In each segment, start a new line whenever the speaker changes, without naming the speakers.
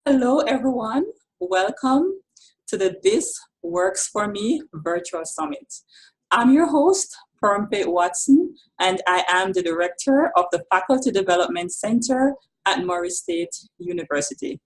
Hello, everyone. Welcome to the This Works For Me Virtual Summit. I'm your host, Permpe Watson, and I am the director of the Faculty Development Center at Murray State University.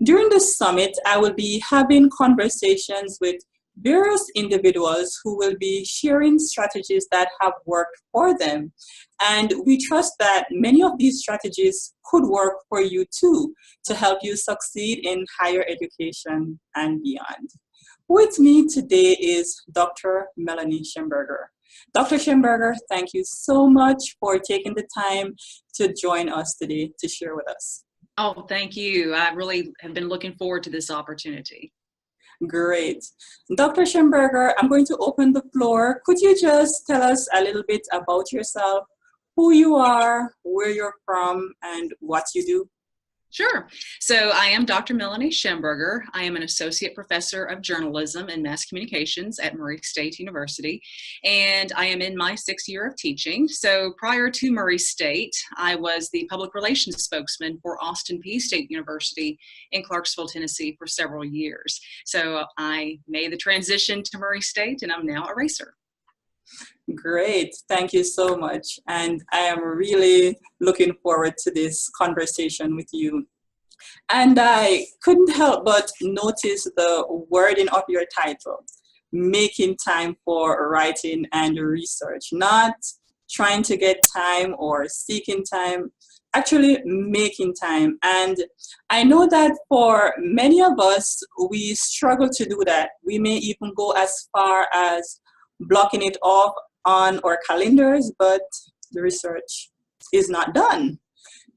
During this summit, I will be having conversations with various individuals who will be sharing strategies that have worked for them. And we trust that many of these strategies could work for you too, to help you succeed in higher education and beyond. With me today is Dr. Melony Shemberger. Dr. Shemberger, thank you so much for taking the time to join us today to share with us.
Oh, thank you. I really have been looking forward to this opportunity.
Great. Dr. Shemberger, I'm going to open the floor. Could you just tell us a little bit about yourself, who you are, where you're from, and what you do?
Sure. So I am Dr. Melony Shemberger. I am an associate professor of journalism and mass communications at Murray State University, and I am in my 6th year of teaching. So prior to Murray State, I was the public relations spokesman for Austin Peay State University in Clarksville, Tennessee for several years. So I made the transition to Murray State, and I'm now a racer.
Great. Thank you so much. And I am really looking forward to this conversation with you. And I couldn't help but notice the wording of your title, making time for writing and research, not trying to get time or seeking time, actually making time. And I know that for many of us, we struggle to do that. We may even go as far as blocking it off on our calendars, but the research is not done.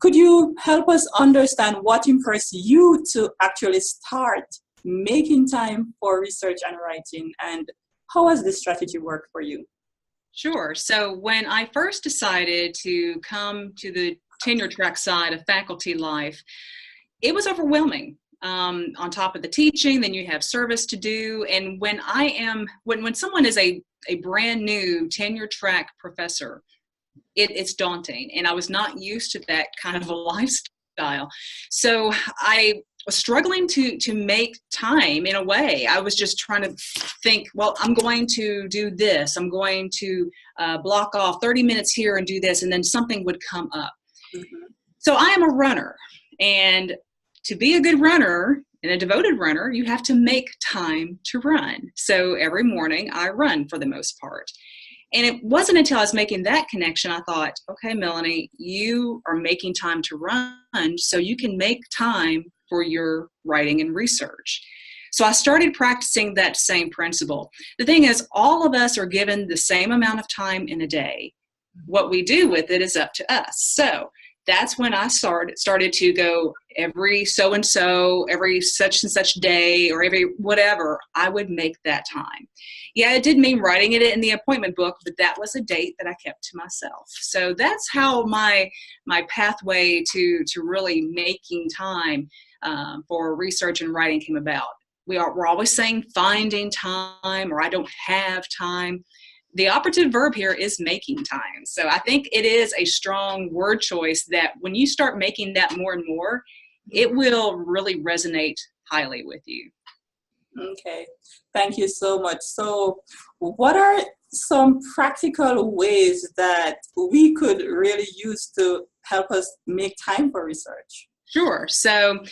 Could you help us understand what impressed you to actually start making time for research and writing, and how has this strategy worked for you?
Sure. So when I first decided to come to the tenure track side of faculty life, it was overwhelming. On top of the teaching, then you have service to do. And when someone is a brand new tenure track professor, it's daunting. And I was not used to that kind of a lifestyle. So I was struggling to make time in a way. I was just trying to think, well, I'm going to do this. I'm going to block off 30 minutes here and do this. And then something would come up. Mm-hmm. So I am a runner. And to be a good runner and a devoted runner, you have to make time to run. So every morning I run for the most part. And it wasn't until I was making that connection, I thought, okay, Melony, you are making time to run, so you can make time for your writing and research. So I started practicing that same principle. The thing is, all of us are given the same amount of time in a day. What we do with it is up to us. So that's when I started to go every so-and-so, every such and such day, or every whatever, I would make that time. Yeah, it did mean writing it in the appointment book, but that was a date that I kept to myself. So that's how my pathway to really making time for research and writing came about. We're always saying finding time, or I don't have time. The operative verb here is making time. So I think it is a strong word choice that when you start making that more and more, it will really resonate highly with you.
Okay, thank you so much. So what are some practical ways that we could really use to help us make time for research?
Sure. So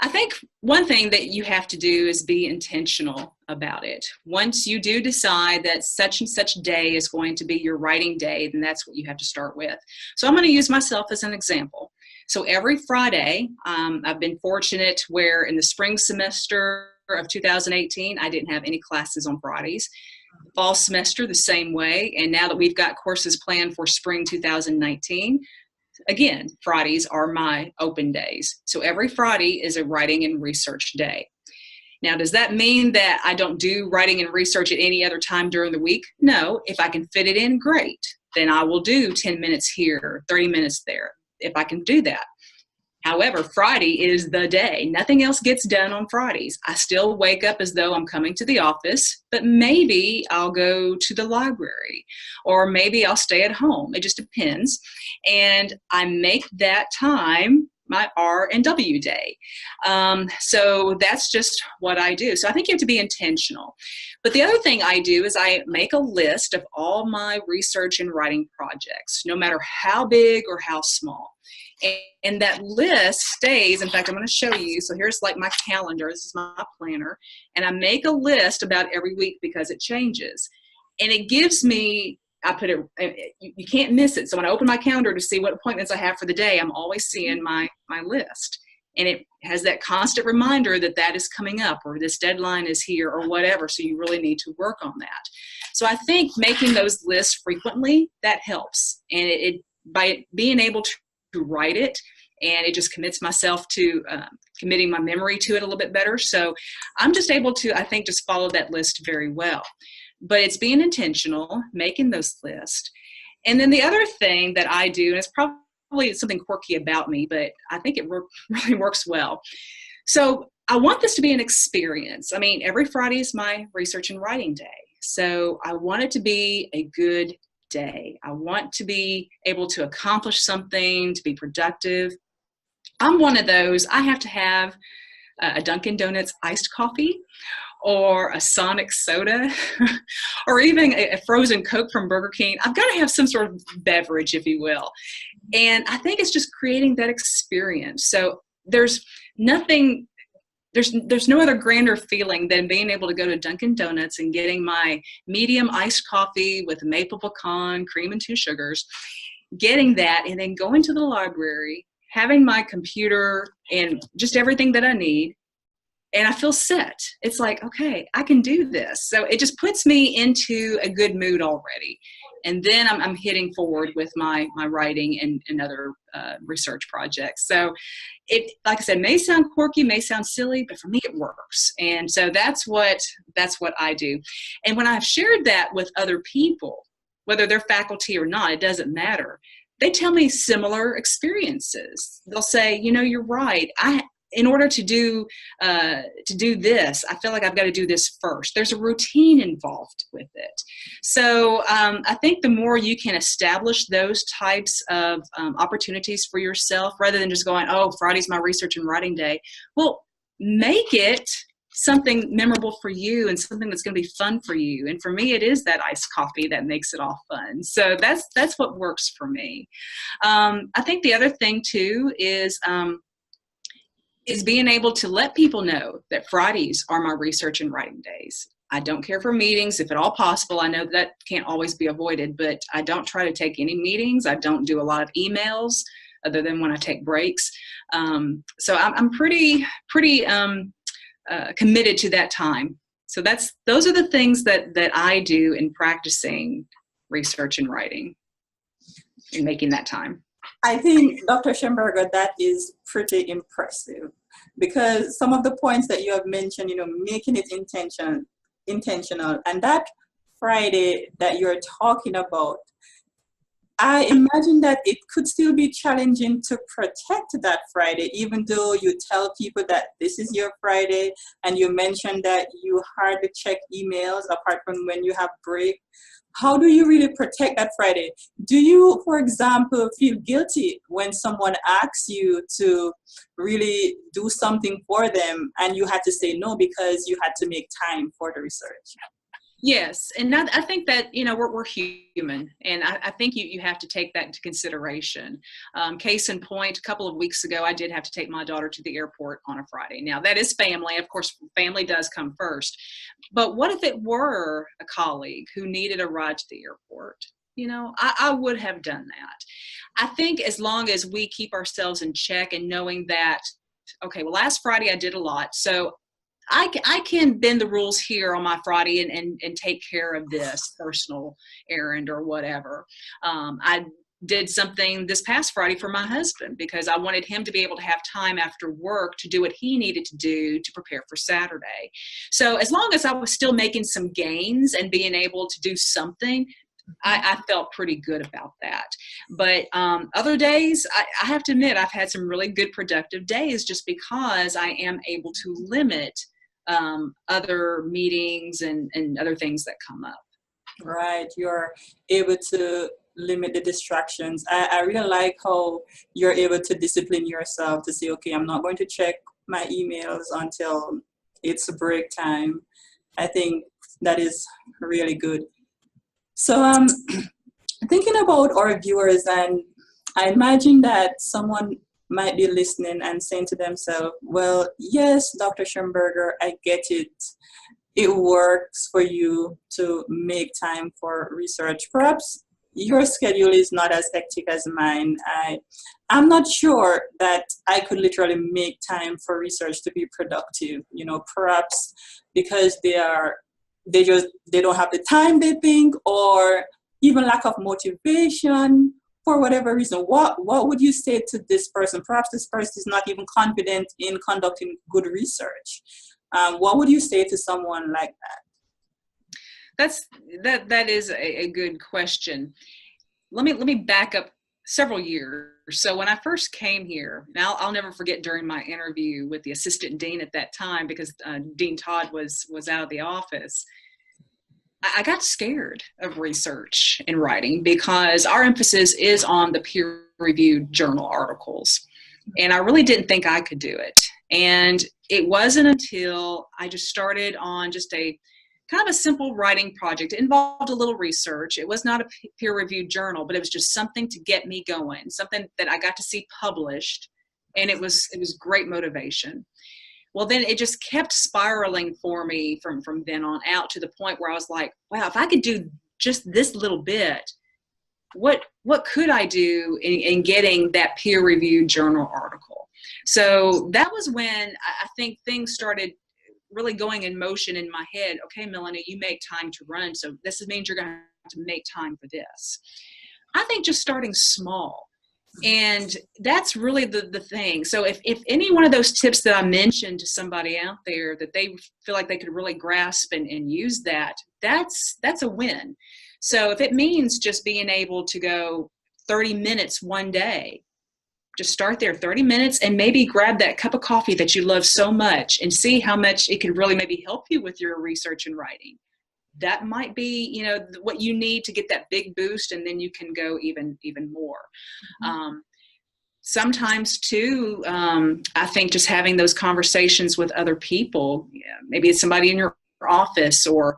I think one thing that you have to do is be intentional about it. Once you do decide that such and such day is going to be your writing day, then that's what you have to start with. So I'm going to use myself as an example. So every Friday, I've been fortunate where in the spring semester of 2018, I didn't have any classes on Fridays. Fall semester, the same way. And now that we've got courses planned for spring 2019, again, Fridays are my open days. So every Friday is a writing and research day. Now, does that mean that I don't do writing and research at any other time during the week? No. If I can fit it in, great. Then I will do 10 minutes here, 30 minutes there, if I can do that. However, Friday is the day. Nothing else gets done on Fridays. I still wake up as though I'm coming to the office, but maybe I'll go to the library, or maybe I'll stay at home. It just depends. And I make that time my R and W day. So that's just what I do. So I think you have to be intentional. But the other thing I do is I make a list of all my research and writing projects, no matter how big or how small. And that list stays. In fact, I'm going to show you. So here's like my calendar. This is my planner. And I make a list about every week because it changes. And it gives me, I put it, you can't miss it. So when I open my calendar to see what appointments I have for the day, I'm always seeing my list. And it has that constant reminder that that is coming up, or this deadline is here, or whatever. So you really need to work on that. So I think making those lists frequently, that helps. And it by being able to write it, and it just commits myself to committing my memory to it a little bit better. So I'm just able to, I think, just follow that list very well. But it's being intentional, making those lists. And then the other thing that I do, and it's probably something quirky about me, but I think it really works well. So I want this to be an experience. I mean, every Friday is my research and writing day. So I want it to be a good day. I want to be able to accomplish something, to be productive. I'm one of those. I have to have a Dunkin' Donuts iced coffee, or a Sonic soda, or even a frozen Coke from Burger King. I've got to have some sort of beverage, if you will. And I think it's just creating that experience. So there's nothing, there's no other grander feeling than being able to go to Dunkin' Donuts and getting my medium iced coffee with maple pecan, cream and 2 sugars, getting that, and then going to the library, having my computer and just everything that I need, and I feel set. It's like, okay, I can do this. So it just puts me into a good mood already. And then I'm hitting forward with my writing and other research projects. So it, like I said, may sound quirky, may sound silly, but for me it works. And so that's what I do. And when I've shared that with other people, whether they're faculty or not, it doesn't matter. They tell me similar experiences. They'll say, you know, you're right. In order to do this, I feel like I've got to do this first. There's a routine involved with it. So I think the more you can establish those types of opportunities for yourself, rather than just going, oh, Friday's my research and writing day. Well, make it something memorable for you and something that's going to be fun for you. And for me, it is that iced coffee that makes it all fun. So that's what works for me. I think the other thing too is being able to let people know that Fridays are my research and writing days. I don't care for meetings, if at all possible. I know that can't always be avoided, but I don't try to take any meetings. I don't do a lot of emails other than when I take breaks. So I'm pretty committed to that time. So those are the things that I do in practicing research and writing and making that time.
I think, Dr. Shemberger, that is pretty impressive, because some of the points that you have mentioned, you know, making it intentional, and that Friday that you're talking about, I imagine that it could still be challenging to protect that Friday, even though you tell people that this is your Friday, and you mentioned that you hardly check emails apart from when you have break. How do you really protect that Friday? Do you, for example, feel guilty when someone asks you to really do something for them and you had to say no because you had to make time for the research?
Yes, and I think that, you know, we're human, and I think you have to take that into consideration. Case in point, a couple of weeks ago, I did have to take my daughter to the airport on a Friday. Now, that is family. Of course, family does come first. But what if it were a colleague who needed a ride to the airport? You know, I would have done that. I think as long as we keep ourselves in check and knowing that, okay, well, last Friday I did a lot, so I can bend the rules here on my Friday and take care of this personal errand or whatever. I did something this past Friday for my husband because I wanted him to be able to have time after work to do what he needed to do to prepare for Saturday. So as long as I was still making some gains and being able to do something, I felt pretty good about that. But other days, I have to admit, I've had some really good productive days just because I am able to limit other meetings and other things that come up.
Right. You're able to limit the distractions. I really like how you're able to discipline yourself to say, okay, I'm not going to check my emails until it's break time. I think that is really good. So thinking about our viewers, and I imagine that someone might be listening and saying to themselves, well, yes, Dr. Shemberger, I get it. It works for you to make time for research. Perhaps your schedule is not as hectic as mine. I'm not sure that I could literally make time for research to be productive. You know, perhaps because they don't have the time, they think, or even lack of motivation for whatever reason. What would you say to this person? Perhaps this person is not even confident in conducting good research. What would you say to someone like that?
That is a good question. Let me back up several years. So when I first came here, now I'll never forget during my interview with the assistant dean at that time, because Dean Todd was out of the office. I got scared of research and writing because our emphasis is on the peer-reviewed journal articles. And I really didn't think I could do it. And it wasn't until I just started on just a kind of a simple writing project. It involved a little research. It was not a peer-reviewed journal, but it was just something to get me going, something that I got to see published. And it was great motivation. Well, then it just kept spiraling for me from then on out, to the point where I was like, wow, if I could do just this little bit, what could I do in getting that peer-reviewed journal article? So that was when I think things started really going in motion in my head. Okay, Melony, you make time to run, so this means you're going to have to make time for this. I think just starting small. And that's really the thing. So if any one of those tips that I mentioned to somebody out there that they feel like they could really grasp and use that's a win. So if it means just being able to go 30 minutes one day, just start there, 30 minutes, and maybe grab that cup of coffee that you love so much and see how much it can really maybe help you with your research and writing. That might be, you know, what you need to get that big boost, and then you can go even more. Mm-hmm. Sometimes too, I think just having those conversations with other people, maybe it's somebody in your office or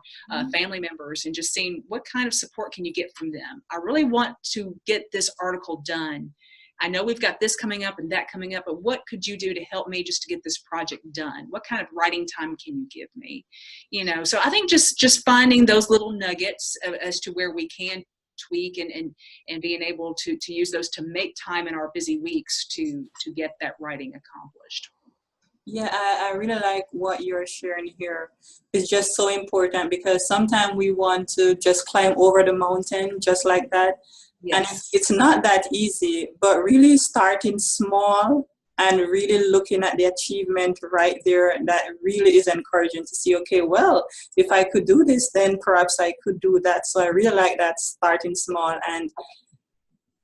family members, and just seeing what kind of support can you get from them. I really want to get this article done. I know we've got this coming up and that coming up, but what could you do to help me just to get this project done? What kind of writing time can you give me? You know, so I think just finding those little nuggets as to where we can tweak and being able to use those to make time in our busy weeks to get that writing accomplished.
Yeah, I really like what you're sharing here. It's just so important, because sometimes we want to just climb over the mountain just like that. Yes. And it's not that easy, but really starting small and really looking at the achievement right there, that really is encouraging to see, okay, well, if I could do this, then perhaps I could do that. So I really like that, starting small. And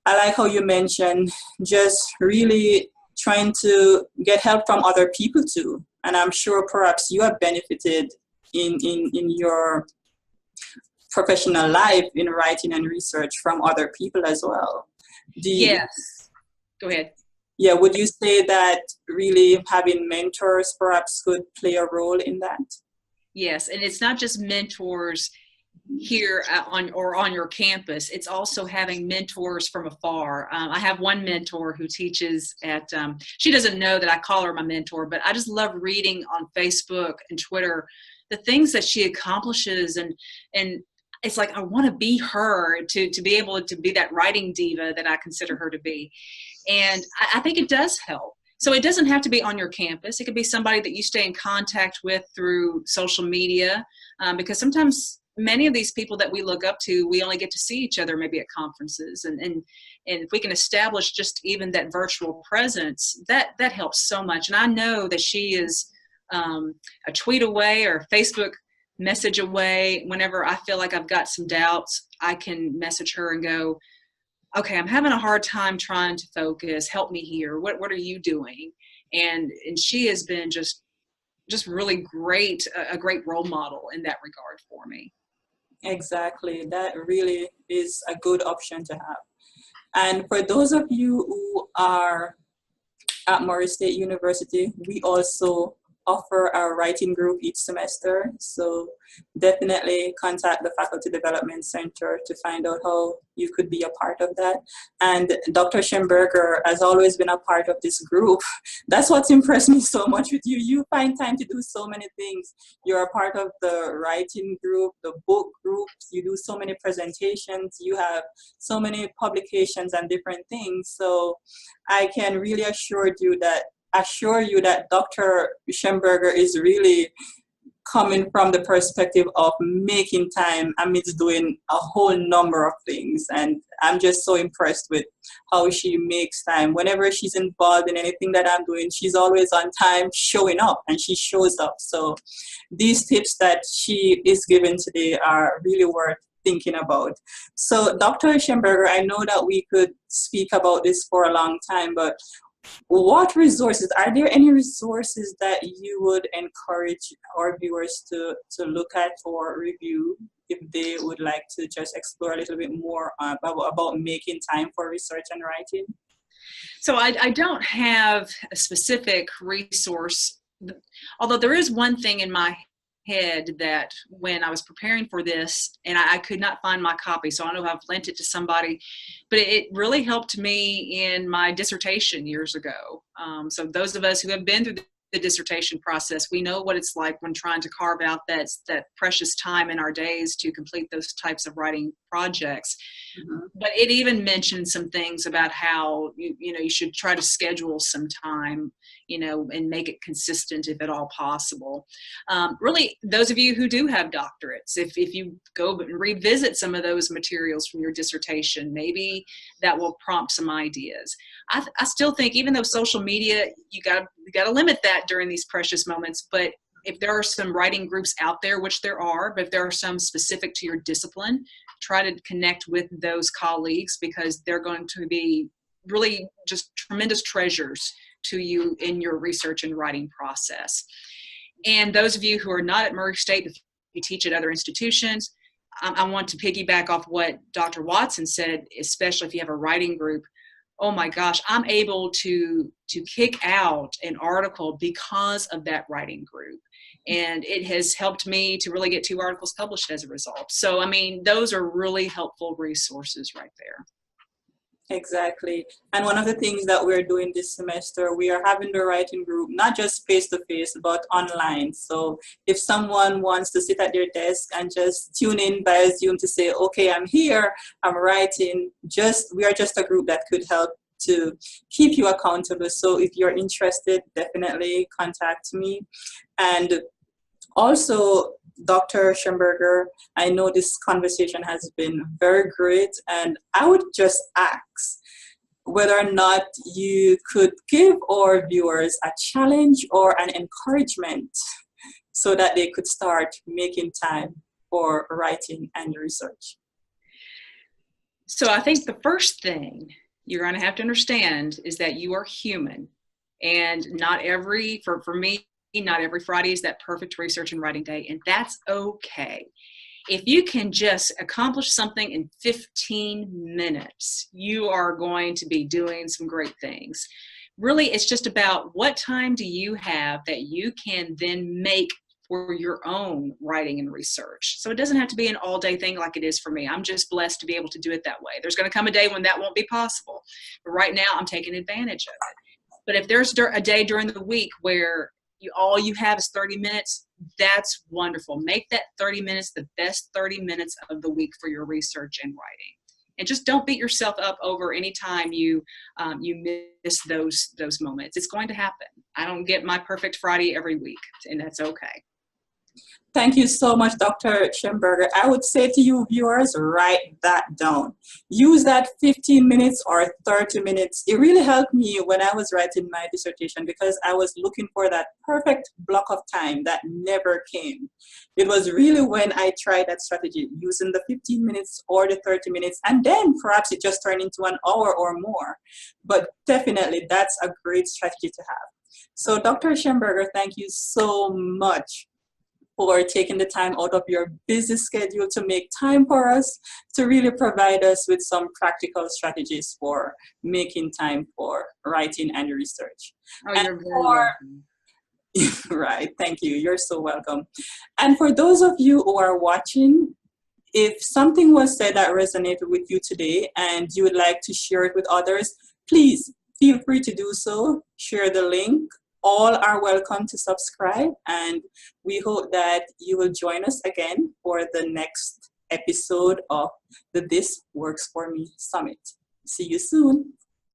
I like how you mentioned just really trying to get help from other people too. And I'm sure perhaps you have benefited in your professional life in writing and research from other people as well.
Yes. Go ahead.
Yeah, would you say that really having mentors perhaps could play a role in that?
Yes, and it's not just mentors here on your campus. It's also having mentors from afar. I have one mentor who teaches at, she doesn't know that I call her my mentor, but I just love reading on Facebook and Twitter the things that she accomplishes, and it's like I want to be her, to be able to be that writing diva that I consider her to be. And I think it does help. So it doesn't have to be on your campus. It could be somebody that you stay in contact with through social media, because sometimes many of these people that we look up to, we only get to see each other maybe at conferences. And if we can establish just even that virtual presence, that helps so much. And I know that she is a tweet away or a Facebook message away. Whenever I feel like I've got some doubts, I can message her and go, okay, I'm having a hard time trying to focus. Help me here. What are you doing? And she has been just really great, a great role model in that regard for me.
Exactly. That really is a good option to have. And for those of you who are at Morris State University, we also offer a writing group each semester. So definitely contact the Faculty Development Center to find out how you could be a part of that. And Dr. Shemberger has always been a part of this group. That's what's impressed me so much with you. You find time to do so many things. You're a part of the writing group, the book groups. You do so many presentations. You have so many publications and different things. So I can really assure you that Dr. Shemberger is really coming from the perspective of making time amidst doing a whole number of things. And I'm just so impressed with how she makes time. Whenever she's involved in anything that I'm doing, she's always on time showing up, and she shows up. So these tips that she is giving today are really worth thinking about. So Dr. Shemberger, I know that we could speak about this for a long time, but what resources, are there any resources that you would encourage our viewers to look at or review if they would like to just explore a little bit more about making time for research and writing?
So I don't have a specific resource, although there is one thing in my head that when I was preparing for this, and I could not find my copy, so I don't know if I've lent it to somebody, but it really helped me in my dissertation years ago. So those of us who have been through the dissertation process, we know what it's like when trying to carve out that precious time in our days to complete those types of writing projects. Mm-hmm. But it even mentioned some things about how you should try to schedule some time, and make it consistent if at all possible. Really, those of you who do have doctorates, if you go and revisit some of those materials from your dissertation, maybe that will prompt some ideas. I still think, even though social media, you got to limit that during these precious moments, but if there are some writing groups out there, which there are, but if there are some specific to your discipline, try to connect with those colleagues, because they're going to be really just tremendous treasures to you in your research and writing process. And those of you who are not at Murray State, if you teach at other institutions, I want to piggyback off what Dr. Watson said, especially if you have a writing group. Oh my gosh, I'm able to kick out an article because of that writing group. And it has helped me to really get 2 articles published as a result. So, those are really helpful resources right there.
Exactly. And one of the things that we're doing this semester, we are having the writing group, not just face-to-face, but online. So if someone wants to sit at their desk and just tune in via Zoom to say, okay, I'm here, I'm writing, we are just a group that could help to keep you accountable. So if you're interested, definitely contact me. And also, Dr. Shemberger, I know this conversation has been very great, and I would just ask whether or not you could give our viewers a challenge or an encouragement so that they could start making time for writing and research.
So I think the first thing you're going to have to understand is that you are human, and for me, not every Friday is that perfect research and writing day, and that's okay. If you can just accomplish something in 15 minutes, you are going to be doing some great things. Really, it's just about what time do you have that you can then make for your own writing and research. So it doesn't have to be an all-day thing like it is for me. I'm just blessed to be able to do it that way. There's going to come a day when that won't be possible, but right now I'm taking advantage of it. But if there's a day during the week where all you have is 30 minutes, that's wonderful. Make that 30 minutes the best 30 minutes of the week for your research and writing. And just don't beat yourself up over any time you miss those moments. It's going to happen. I don't get my perfect Friday every week, and that's okay.
Thank you so much, Dr. Shemberger. I would say to you viewers, write that down. Use that 15 minutes or 30 minutes. It really helped me when I was writing my dissertation, because I was looking for that perfect block of time that never came. It was really when I tried that strategy, using the 15 minutes or the 30 minutes, and then perhaps it just turned into an hour or more. But definitely, that's a great strategy to have. So Dr. Shemberger, thank you so much for taking the time out of your busy schedule to make time for us, to really provide us with some practical strategies for making time for writing and research.
Oh,
And
you're very welcome.
Right, thank you. You're so welcome. And for those of you who are watching, if something was said that resonated with you today and you would like to share it with others, please feel free to do so. Share the link. All are welcome to subscribe, and we hope that you will join us again for the next episode of the This Works For Me Summit. See you soon.